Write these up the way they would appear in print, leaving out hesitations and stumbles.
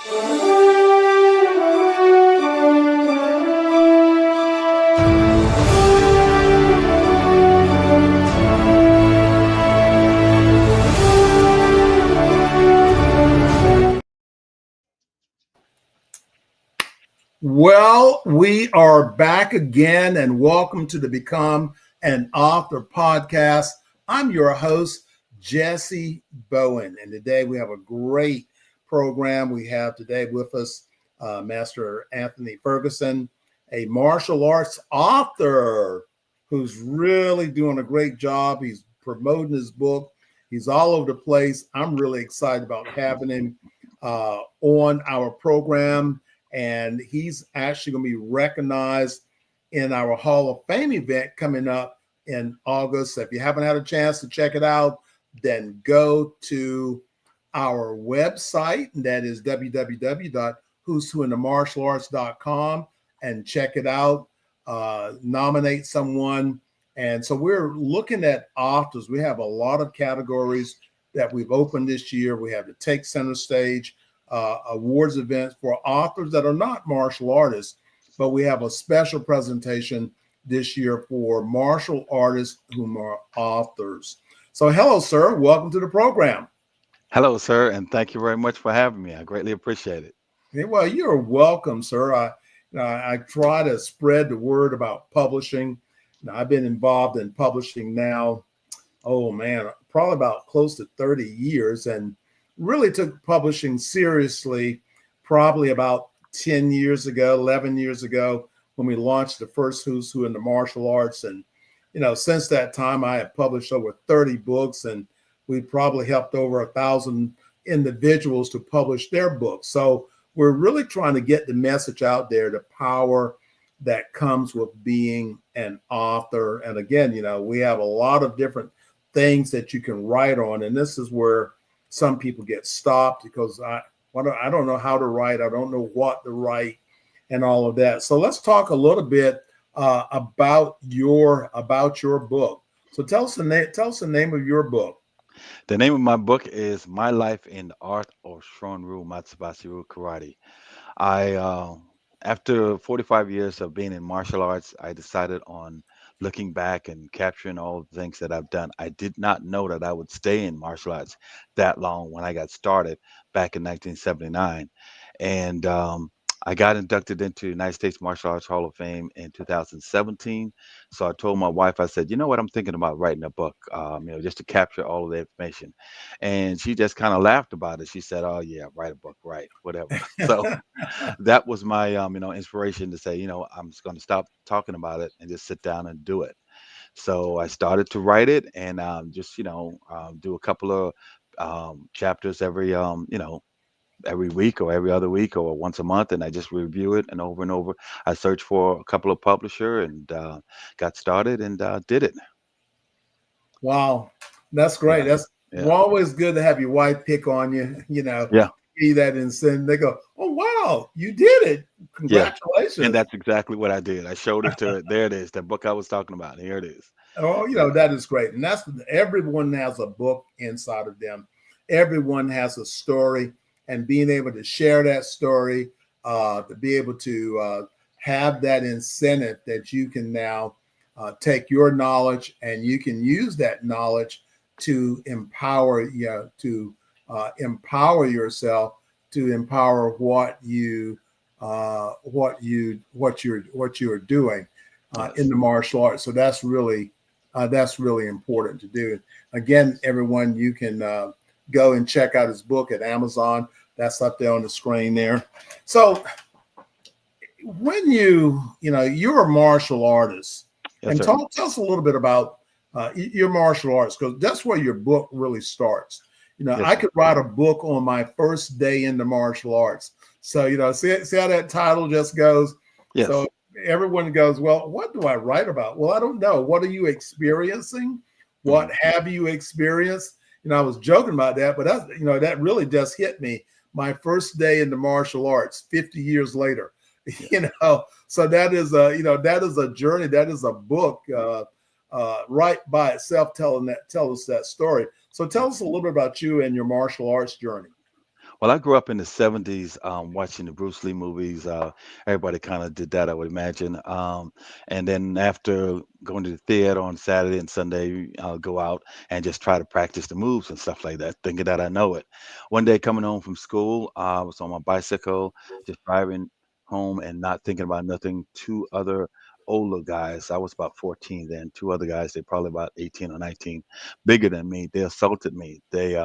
Well, we are back again, and welcome to the Become an Author podcast. I'm your host, Jessie Bowen, and today we have a great program. We have today with us Master Anthony Ferguson, a martial arts author who's really doing a great job. He's promoting his book. He's all over the place. I'm really excited about having him on our program. And he's actually going to be recognized in our Hall of Fame event coming up in August. So if you haven't had a chance to check it out, then go to our website. That is www.who'swhointhemartialarts.com and check it out. Nominate someone. And so we're looking at authors. We have a lot of categories that we've opened this year. We have the Take Center Stage awards events for authors that are not martial artists, but we have a special presentation this year for martial artists whom are authors. So hello, sir. Welcome to the program. Hello, sir, and thank you very much for having me. I greatly appreciate it. Yeah, well, you're welcome, sir. I try to spread the word about publishing. Now, I've been involved in publishing now, probably about close to 30 years, and really took publishing seriously probably about 10 years ago, 11 years ago, when we launched the first Who's Who in the Martial Arts. And, since that time, I have published over 30 books, and we probably helped over 1,000 individuals to publish their books. So we're really trying to get the message out there, the power that comes with being an author. And again, we have a lot of different things that you can write on. And this is where some people get stopped because I don't know how to write. I don't know what to write and all of that. So let's talk a little bit about your book. So tell us the name of your book. The name of my book is My Life in the Art of Shunryu Matsubashi Karate. After 45 years of being in martial arts, I decided on looking back and capturing all the things that I've done. I did not know that I would stay in martial arts that long when I got started back in 1979. And I got inducted into the United States Martial Arts Hall of Fame in 2017. So I told my wife, I said, you know what, I'm thinking about writing a book, just to capture all of the information. And she just kind of laughed about it. She said, oh yeah, write a book, right, whatever. So that was my, inspiration to say, I'm just going to stop talking about it and just sit down and do it. So I started to write it and do a couple of chapters every week or every other week or once a month, and I just review it and over. I searched for a couple of publisher and got started and did it. Wow, that's great. Yeah. That's always good to have your wife pick on you. Yeah. See that and send. They go, "Oh wow, you did it! Congratulations!" Yeah. And that's exactly what I did. I showed it to it. There it is, the book I was talking about. Here it is. Oh, that is great, and everyone has a book inside of them. Everyone has a story. And being able to share that story, to be able to have that incentive that you can now take your knowledge and you can use that knowledge to empower empower yourself, to empower what you're doing in the martial arts. So that's really important to do. Again, everyone, you can go and check out his book at Amazon. That's up there on the screen there. So when you're a martial artist, yes, and sir. tell us a little bit about your martial arts, because that's where your book really starts. Yes, I could write a book on my first day in the martial arts. So, see how that title just goes? Yes. So everyone goes, well, what do I write about? Well, I don't know. What are you experiencing? What have you experienced? I was joking about that, but that really just hit me. My first day in the martial arts, 50 years later, so that is a journey. That is a book right by itself, tell us that story. So tell us a little bit about you and your martial arts journey. Well, I grew up in the 70s watching the Bruce Lee movies. Everybody kind of did that, I would imagine. And then after going to the theater on Saturday and Sunday, I'll go out and just try to practice the moves and stuff like that, thinking that I know it. One day coming home from school, I was on my bicycle, just driving home and not thinking about nothing. Two other older guys, I was about 14 then, two other guys, they probably about 18 or 19, bigger than me, they assaulted me. They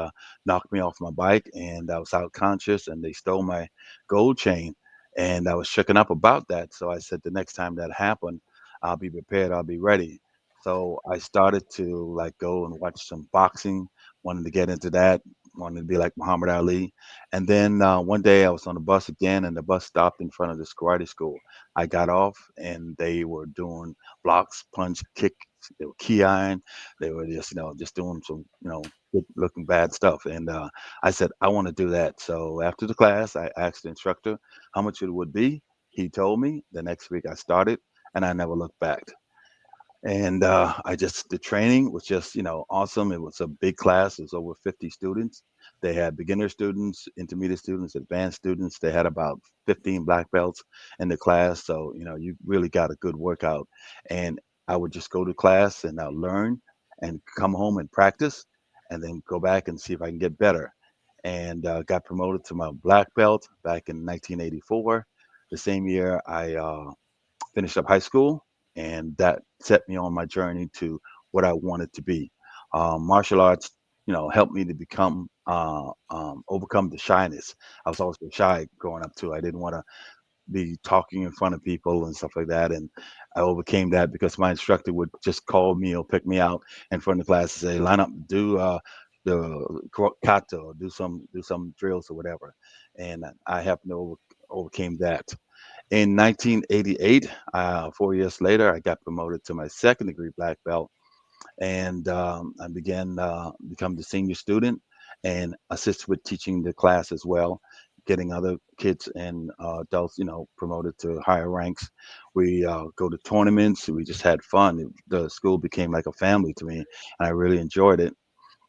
knocked me off my bike and I was out conscious and they stole my gold chain and I was shooken up about that. So I said the next time that happened, I'll be prepared, I'll be ready. So I started to like go and watch some boxing, wanted to get into that, wanted to be like Muhammad Ali. And then one day I was on the bus again and the bus stopped in front of this karate school. I got off and they were doing blocks, punch, kick, they were key iron. They were just, just doing some, good looking bad stuff. And I said, I want to do that. So after the class, I asked the instructor how much it would be. He told me. The next week I started and I never looked back. And the training was just, awesome. It was a big class. It was over 50 students. They had beginner students, intermediate students, advanced students. They had about 15 black belts in the class. So, you really got a good workout. And I would just go to class and I'll learn and come home and practice and then go back and see if I can get better. And got promoted to my black belt back in 1984. The same year I finished up high school, and that set me on my journey to what I wanted to be. Martial arts, helped me to overcome the shyness. I was always shy growing up too. I didn't want to be talking in front of people and stuff like that, and I overcame that because my instructor would just call me or pick me out in front of the class and say, "Line up, do kata, or do some drills or whatever," and I happened to overcame that. In 1988, 4 years later, I got promoted to my second degree black belt, and I began become the senior student and assist with teaching the class as well, getting other kids and adults, promoted to higher ranks. We go to tournaments. We just had fun. The school became like a family to me, and I really enjoyed it.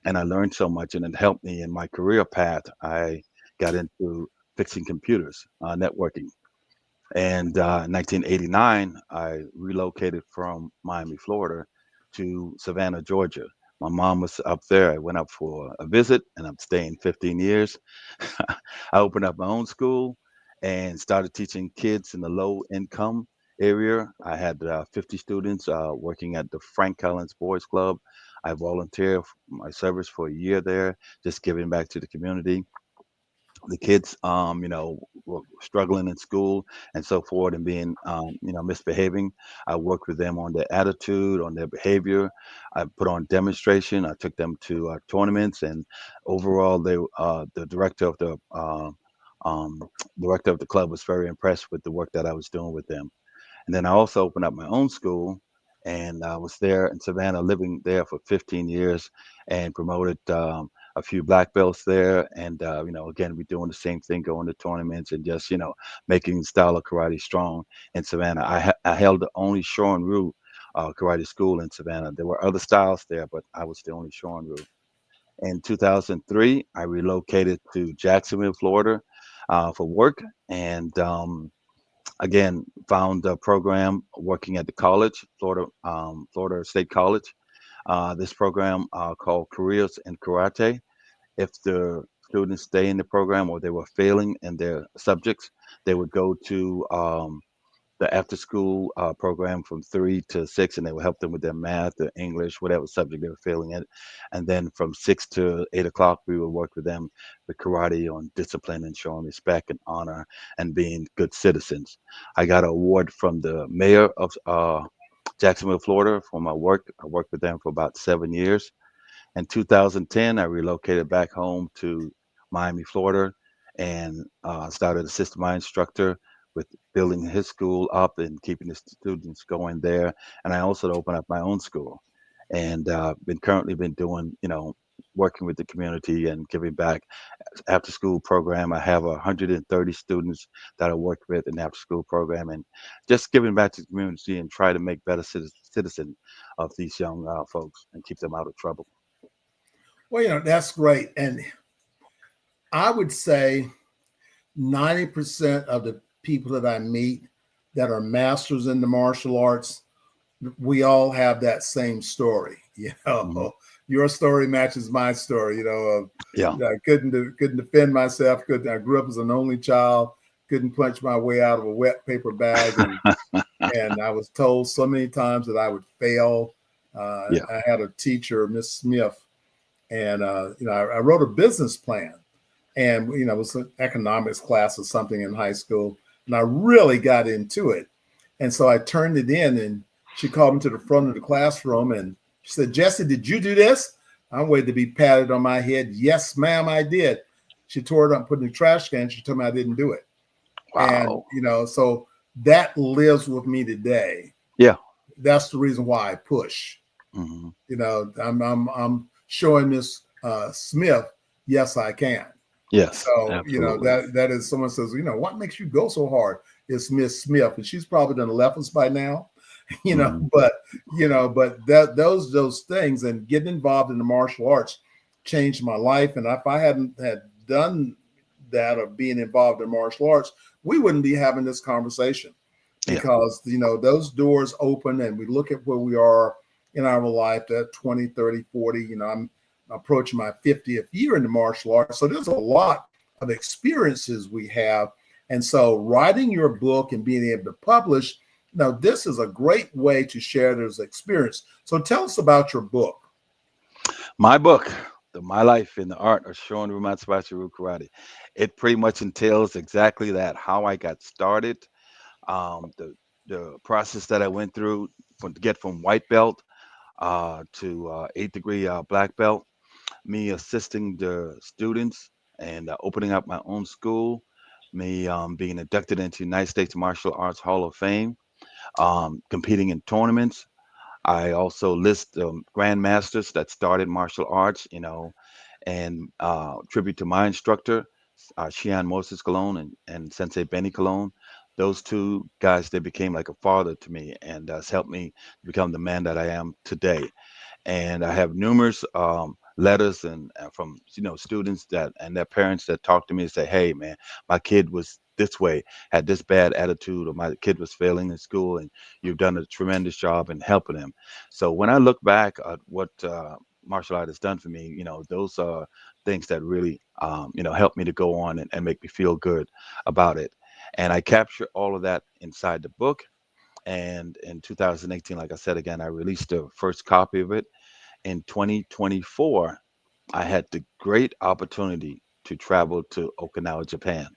And I learned so much, and it helped me in my career path. I got into fixing computers, networking. And in 1989, I relocated from Miami, Florida to Savannah, Georgia. My mom was up there. I went up for a visit and I'm staying 15 years. I opened up my own school and started teaching kids in the low income area. I had 50 students working at the Frank Collins Boys Club. I volunteered my service for a year there, just giving back to the community. The kids, were struggling in school and so forth and being, misbehaving. I worked with them on their attitude, on their behavior. I put on demonstration. I took them to tournaments, and overall, the um, director of the club was very impressed with the work that I was doing with them. And then I also opened up my own school, and I was there in Savannah, living there for 15 years, and promoted a few black belts there. And again, we're doing the same thing, going to tournaments and just making the style of karate strong in Savannah. I held the only Shorin Ryu karate school in Savannah. There were other styles there, but I was the only Shorin Ryu. In 2003, I relocated to Jacksonville, Florida, for work, and again found a program working at the college, Florida State College. This program called Careers in Karate. If the students stay in the program or they were failing in their subjects, they would go to the after school program from 3 to 6, and they would help them with their math, their English, whatever subject they were failing in. And then from 6 to 8 o'clock, we would work with them with karate on discipline and showing respect and honor and being good citizens. I got an award from the mayor of Jacksonville, Florida, for my work. I worked with them for about 7 years. In 2010, I relocated back home to Miami, Florida, and started assisting my instructor with building his school up and keeping the students going there. And I also opened up my own school, and been currently been doing, working with the community and giving back. After school program, I have 130 students that I work with in the after school program, and just giving back to the community and try to make better citizen of these young folks and keep them out of trouble. Well, that's great. And I would say 90% of the people that I meet that are masters in the martial arts, we all have that same story. Mhm. Your story matches my story. Yeah. I couldn't defend myself. I grew up as an only child. Couldn't punch my way out of a wet paper bag, and I was told so many times that I would fail. Yeah. I had a teacher, Miss Smith, and I wrote a business plan, and it was an economics class or something in high school, and I really got into it, and so I turned it in, and she called me to the front of the classroom, and she said, "Jessie, did you do this?" I'm waiting to be patted on my head. "Yes, ma'am, I did." She tore it up, put it in the trash can. She told me I didn't do it, and Wow. so that lives with me today. Yeah. That's the reason why I push. Hmm. I'm showing Miss Smith, yes, I can. Yes, So, absolutely. that is, someone says, what makes you go so hard? It's Miss Smith, and she's probably done left us by now, Hmm. but those things and getting involved in the martial arts changed my life. And if I hadn't had done that or being involved in martial arts, we wouldn't be having this conversation, Yeah. because those doors open, and we look at where we are in our life at 20, 30, 40. I'm approaching my 50th year in the martial arts, so there's a lot of experiences we have. And so writing your book and being able to publish, this is a great way to share those experience. So tell us about your book. My book, My Life in the Art of Shorin Rumatsubashi Karate, it pretty much entails exactly that, how I got started, the process that I went through to get from white belt to eighth degree black belt, me assisting the students and opening up my own school, me being inducted into United States Martial Arts Hall of Fame, competing in tournaments. I also list grandmasters that started martial arts, and tribute to my instructor, Shian Moses Colon and Sensei Benny Colon. Those two guys, they became like a father to me and has helped me become the man that I am today. And I have numerous letters and from students that and their parents that talk to me and say, "Hey, man, my kid was this way, had this bad attitude, or my kid was failing in school, and you've done a tremendous job in helping him." So when I look back at what martial art has done for me, those are things that really help me to go on and make me feel good about it. And I capture all of that inside the book. And in 2018, like I said again, I released the first copy of it. In 2024, I had the great opportunity to travel to Okinawa, Japan,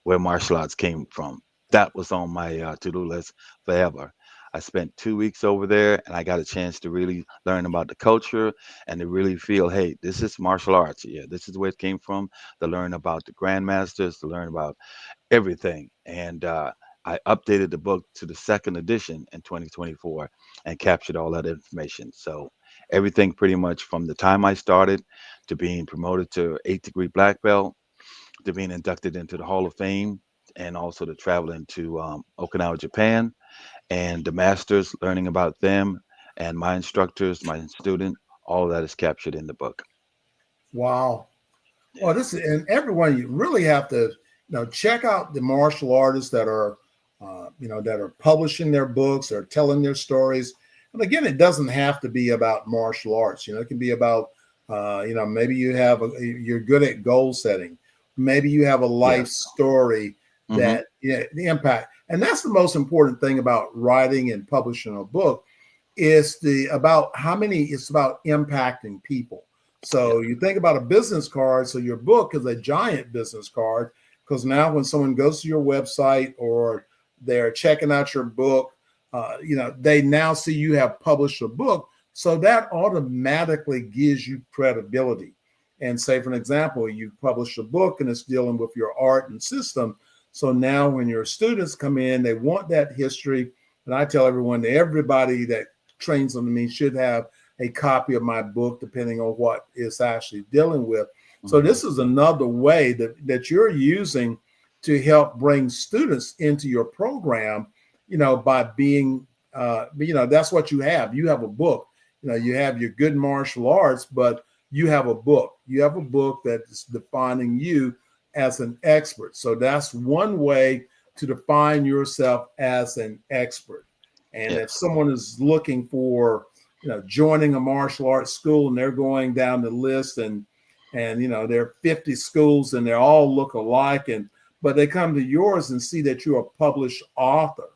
where martial arts came from. That was on my to-do list forever. I spent 2 weeks over there, and I got a chance to really learn about the culture and to really feel, hey, this is martial arts. Yeah, this is where it came from. To learn about the grandmasters, to learn about everything. And I updated the book to the second edition in 2024 and captured all that information. So everything pretty much from the time I started to being promoted to eighth degree black belt to being inducted into the Hall of Fame and also to traveling to Okinawa, Japan, and the masters, learning about them and my instructors, my student, all of that is captured in the book. Wow. Well, Yeah. this is, and everyone, you really have to, check out the martial artists that are, that are publishing their books or telling their stories. And again, it doesn't have to be about martial arts. It can be about, maybe you're good at goal setting. Maybe you have a life Yes. story Hmm. that, the impact. And that's the most important thing about writing and publishing a book is it's about impacting people. Yeah. So you think about a business card. So your book is a giant business card, because now when someone goes to your website or they're checking out your book, they now see you have published a book. So that automatically gives you credibility. And say, for an example, you publish a book and it's dealing with your art and system. So now when your students come in, they want that history. And I tell everybody that trains under me should have a copy of my book, depending on what it's actually dealing with. So Hmm. this is another way that you're using to help bring students into your program, by being, that's what you have. You have a book, you have your good martial arts, but you have a book. You have a book that is defining you as an expert. So that's one way to define yourself as an expert. And if Yes. someone is looking for, joining a martial arts school and they're going down the list and there are 50 schools and they all look alike, but they come to yours and see that you're a published author,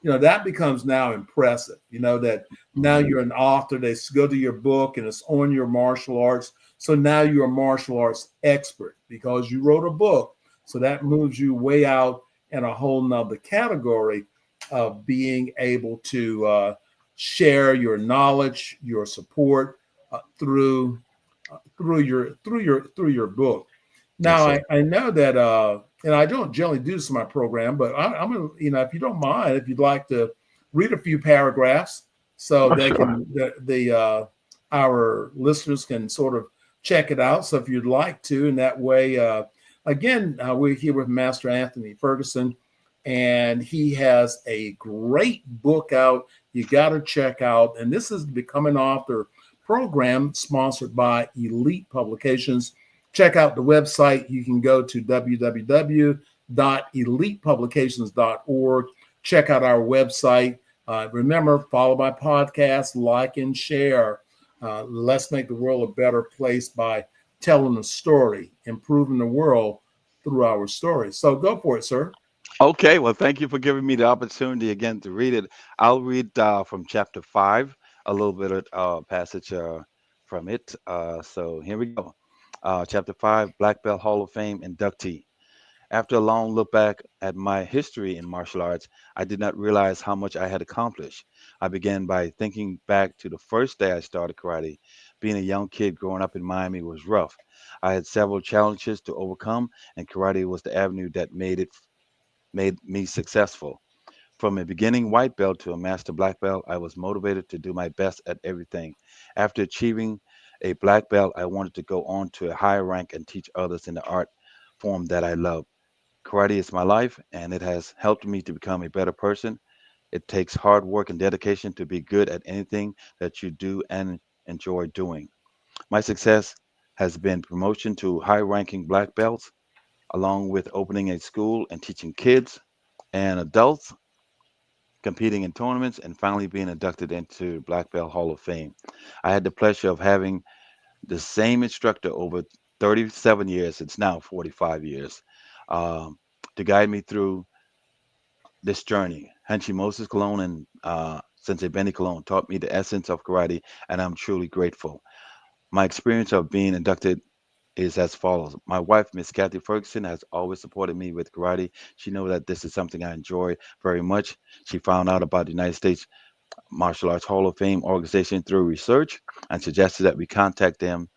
that becomes now impressive, that now you're an author. They go to your book and it's on your martial arts. So now you're a martial arts expert because you wrote a book. So that moves you way out in a whole nother category of being able to share your knowledge, your support through your book. Yes, Now sir. I know that and I don't generally do this in my program, but I'm gonna, if you don't mind, if you'd like to read a few paragraphs so Oh, they sure. can our listeners can sort of check it out. So if you'd like to, and that way, again, we're here with Master Anthony Ferguson, and he has a great book out. You got to check out, and this is Become an Author program sponsored by Elite Publications. Check out the website. You can go to www.elitepublications.org. Check out our website. Remember, follow my podcast, like and share. Let's make the world a better place by telling a story, improving the world through our stories. So go for it, sir. Okay, well, thank you for giving me the opportunity again to read it. I'll read from chapter 5, a little bit of passage from it. So here we go. Chapter 5, Black Belt Hall of Fame inductee. After a long look back at my history in martial arts, I did not realize how much I had accomplished. I began by thinking back to the first day I started karate. Being a young kid growing up in Miami was rough. I had several challenges to overcome, and karate was the avenue that made me successful. From a beginning white belt to a master black belt, I was motivated to do my best at everything. After achieving a black belt, I wanted to go on to a higher rank and teach others in the art form that I love. Karate is my life, and it has helped me to become a better person. It takes hard work and dedication to be good at anything that you do and enjoy doing. My success has been promotion to high ranking black belts, along with opening a school and teaching kids and adults, competing in tournaments, and finally being inducted into Black Belt Hall of Fame. I had the pleasure of having the same instructor over 37 years, it's now 45 years, um, to guide me through this journey. Henshi Moses Cologne and Sensei Benny Cologne taught me the essence of karate, and I'm truly grateful. My experience of being inducted is as follows. My wife, Miss Kathy Ferguson, has always supported me with karate. She knows that this is something I enjoy very much. She found out about the United States Martial Arts Hall of Fame organization through research and suggested that we contact them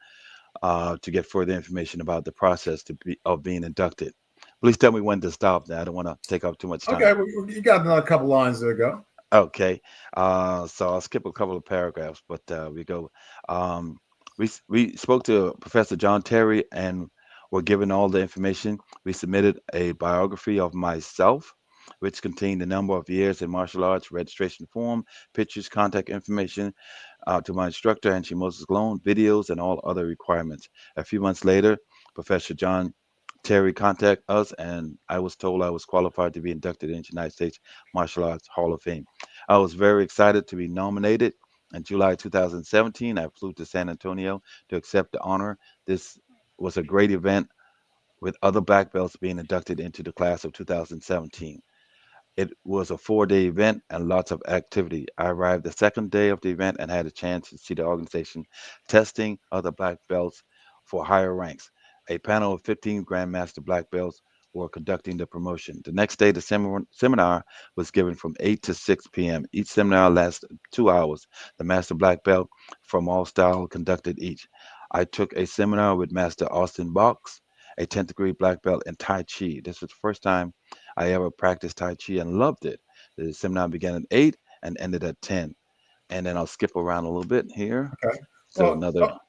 to get further information about the process of being inducted. Please tell me when to stop. Now, I don't want to take up too much Okay, time. well, you got another couple lines there. Go. Okay, so I'll skip a couple of paragraphs, but we go. Um, we spoke to Professor John Terry and were given all the information. We submitted a biography of myself, which contained the number of years in martial arts, registration form, pictures, contact information to my instructor, and she Moses Malone, videos, and all other requirements. A few months later, Professor John Terry contacted us, and I was told I was qualified to be inducted into the United States Martial Arts Hall of Fame. I was very excited to be nominated. In July 2017, I flew to San Antonio to accept the honor. This was a great event with other black belts being inducted into the class of 2017. It was a 4-day event and lots of activity. I arrived the second day of the event and had a chance to see the organization testing other black belts for higher ranks. A panel of 15 Grandmaster black belts were conducting the promotion. The next day, the seminar was given from 8 to 6 p.m. Each seminar lasted 2 hours. The Master Black Belt from all style conducted each. I took a seminar with Master Austin Box, a 10th degree black belt in Tai Chi. This was the first time I ever practiced Tai Chi and loved it. The seminar began at 8 and ended at 10. And then I'll skip around a little bit here. Okay. So Well,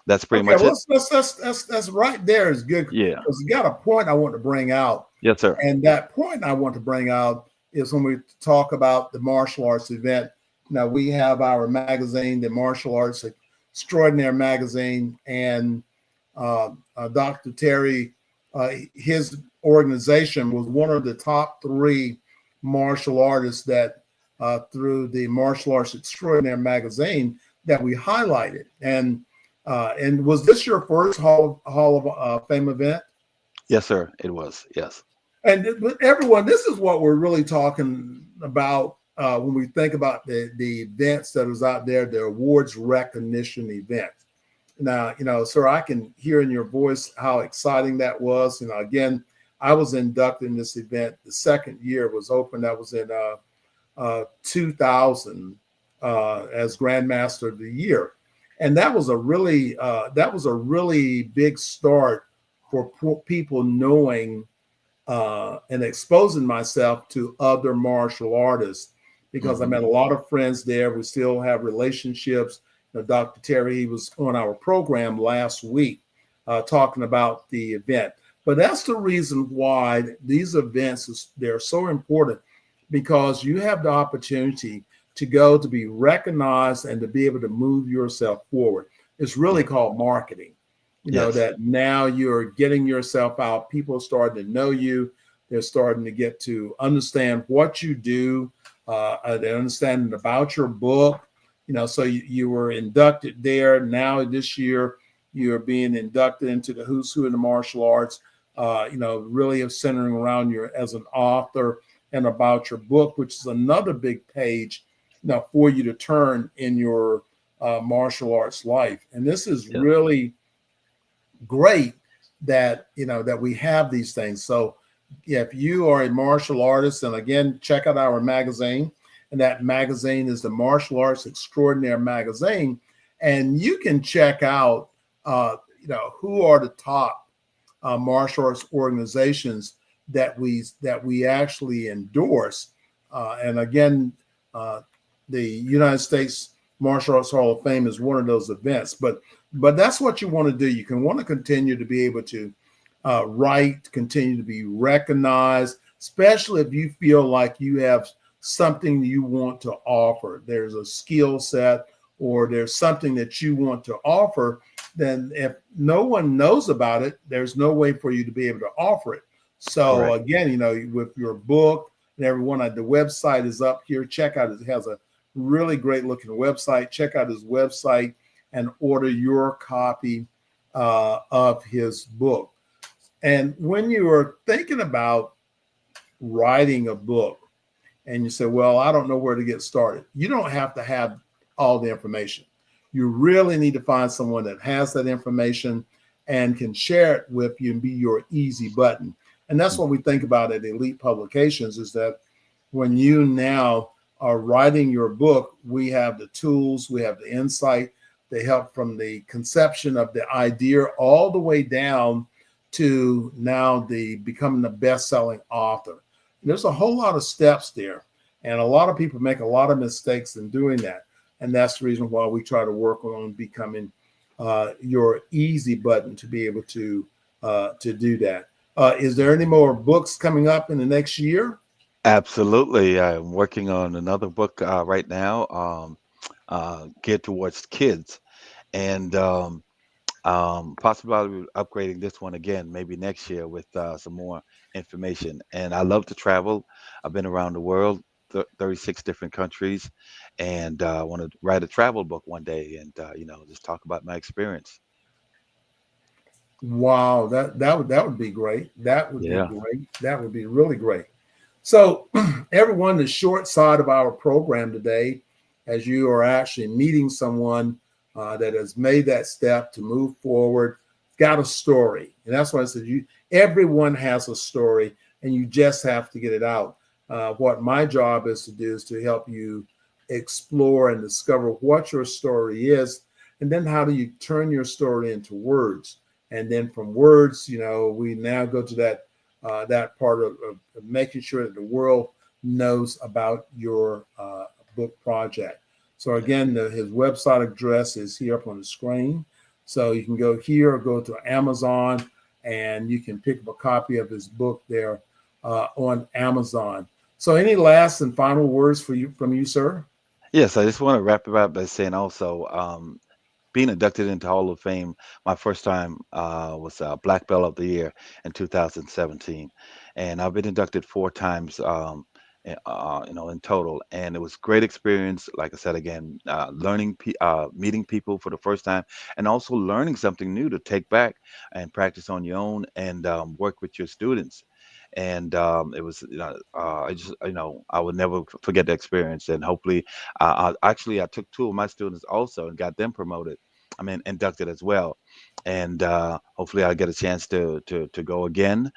that's pretty okay. much Well, it. that's right there is good Yeah. because you got a point I want to bring out, Yes, sir. and that point I want to bring out is when we talk about the martial arts event. Now we have our magazine, the Martial Arts Extraordinary Magazine, and Dr. Terry, his organization was one of the top 3 martial artists that through the Martial Arts Extraordinary Magazine that we highlighted. And was this your first Hall of Fame event? Yes, sir. It was. Yes. And everyone, this is what we're really talking about when we think about the events that was out there, the awards recognition events. Now, sir, I can hear in your voice how exciting that was. Again, I was inducted in this event. The second year it was open. That was in 2000 as Grandmaster of the Year, and that was a really big start for people knowing and exposing myself to other martial artists, because I met a lot of friends there. We still have relationships. Dr. Terry, he was on our program last week talking about the event. But that's the reason why these events, they're so important, because you have the opportunity to go to be recognized and to be able to move yourself forward. It's really called marketing. That now you're getting yourself out. People are starting to know you. They're starting to get to understand what you do. They're understanding about your book. So you were inducted there. Now this year, you're being inducted into the who's who in the martial arts, really centering around you as an author and about your book, which is another big page for you to turn in your martial arts life. And this is really great that that we have these things. So if you are a martial artist, and again, check out our magazine, and that magazine is the Martial Arts Extraordinary Magazine, and you can check out who are the top martial arts organizations that we actually endorse, and again, the United States Martial Arts Hall of Fame is one of those events. But that's what you want to do. You can want to continue to be able to write, continue to be recognized, especially if you feel like you have something you want to offer. There's a skill set or there's something that you want to offer. Then if no one knows about it, there's no way for you to be able to offer it. So again, with your book and everyone, the website is up here. Check out it. It has a really great looking website. Check out his website and order your copy of his book. And when you are thinking about writing a book and you say, well, I don't know where to get started, you don't have to have all the information. You really need to find someone that has that information and can share it with you and be your easy button. And that's what we think about at Elite Publications, is that when you now are writing your book, we have the tools, we have the insight, the help from the conception of the idea all the way down to now the becoming the best-selling author. There's a whole lot of steps there, and a lot of people make a lot of mistakes in doing that. And that's the reason why we try to work on becoming your easy button to be able to do that. Is there any more books coming up in the next year? Absolutely. I'm working on another book right now, geared towards kids, and possibly I'll be upgrading this one again, maybe next year with some more information. And I love to travel. I've been around the world, 36 different countries, and I want to write a travel book one day and just talk about my experience. Wow, that would be great. That would be Yeah. great. That would be really great. So, everyone, the short side of our program today, as you are actually meeting someone that has made that step to move forward, got a story, and that's why I said everyone has a story, and you just have to get it out. What my job is to do is to help you explore and discover what your story is, and then how do you turn your story into words. And then from words, we now go to that part of making sure that the world knows about your book project. So again, his website address is here up on the screen. So you can go here or go to Amazon, and you can pick up a copy of his book there on Amazon. So any last and final words from you, sir? Yes, I just want to wrap it up by saying also, being inducted into Hall of Fame, my first time was Black Belt of the Year in 2017, and I've been inducted 4 times. In total, and it was great experience. Like I said again, meeting people for the first time, and also learning something new to take back and practice on your own and work with your students. And it was, I just, I would never forget the experience. And hopefully, I took 2 of my students also and got them promoted. I mean, inducted as well. And hopefully, I'll get a chance to go again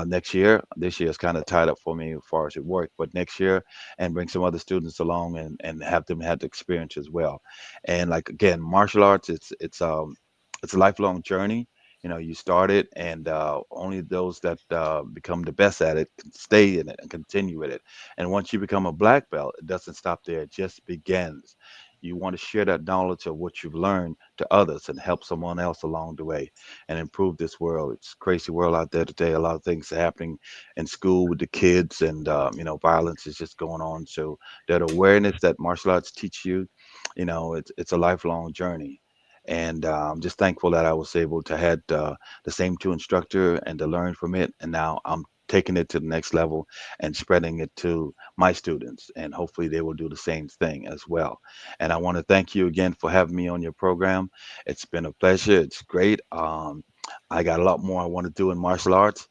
next year. This year is kind of tied up for me as far as it work, but next year and bring some other students along and have them have the experience as well. And like again, martial arts, it's a lifelong journey. You start it, and only those that become the best at it can stay in it and continue with it. And once you become a black belt, it doesn't stop there; it just begins. You want to share that knowledge of what you've learned to others and help someone else along the way and improve this world. It's a crazy world out there today. A lot of things are happening in school with the kids, and violence is just going on. So that awareness that martial arts teach you, it's a lifelong journey. And I'm just thankful that I was able to had the same 2 instructor and to learn from it. And now I'm taking it to the next level and spreading it to my students. And hopefully they will do the same thing as well. And I want to thank you again for having me on your program. It's been a pleasure. It's great. I got a lot more I want to do in martial arts.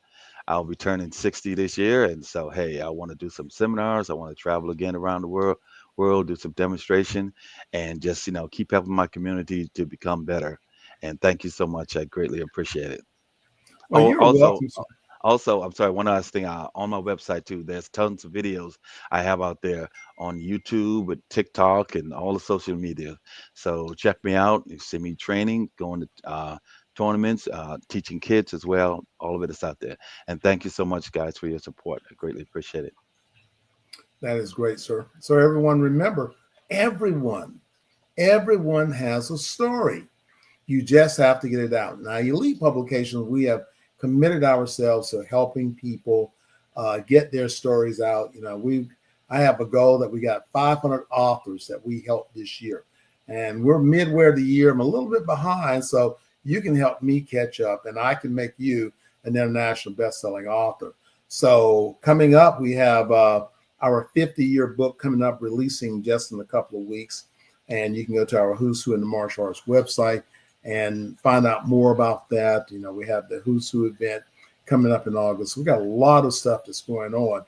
I'll be turning 60 this year, and so hey, I want to do some seminars. I want to travel again around the world, do some demonstration, and just keep helping my community to become better. And thank you so much. I greatly appreciate it. Well, Oh, you're also, welcome, sir. I'm sorry, one last thing. On my website too, there's tons of videos I have out there on YouTube and TikTok and all the social media. So check me out. You see me training, going to tournaments, teaching kids as well. All of it is out there. And thank you so much, guys, for your support. I greatly appreciate it. That is great, sir. So everyone, remember, everyone, everyone has a story. You just have to get it out. Now, Elite Publications, we have committed ourselves to helping people get their stories out. I have a goal that we got 500 authors that we helped this year, and we're midway of the year. I'm a little bit behind, so you can help me catch up, and I can make you an international best-selling author. So coming up, we have our 50-year book coming up, releasing just in a couple of weeks, and you can go to our Who's Who in the Martial Arts website and find out more about that. We have the Who's Who event coming up in August. We got a lot of stuff that's going on.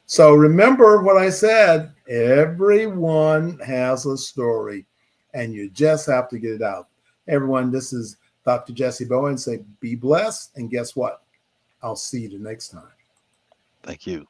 So remember what I said, everyone has a story and you just have to get it out. Everyone, this is Dr. Jessie Bowen. Say, be blessed. And guess what? I'll see you the next time. Thank you.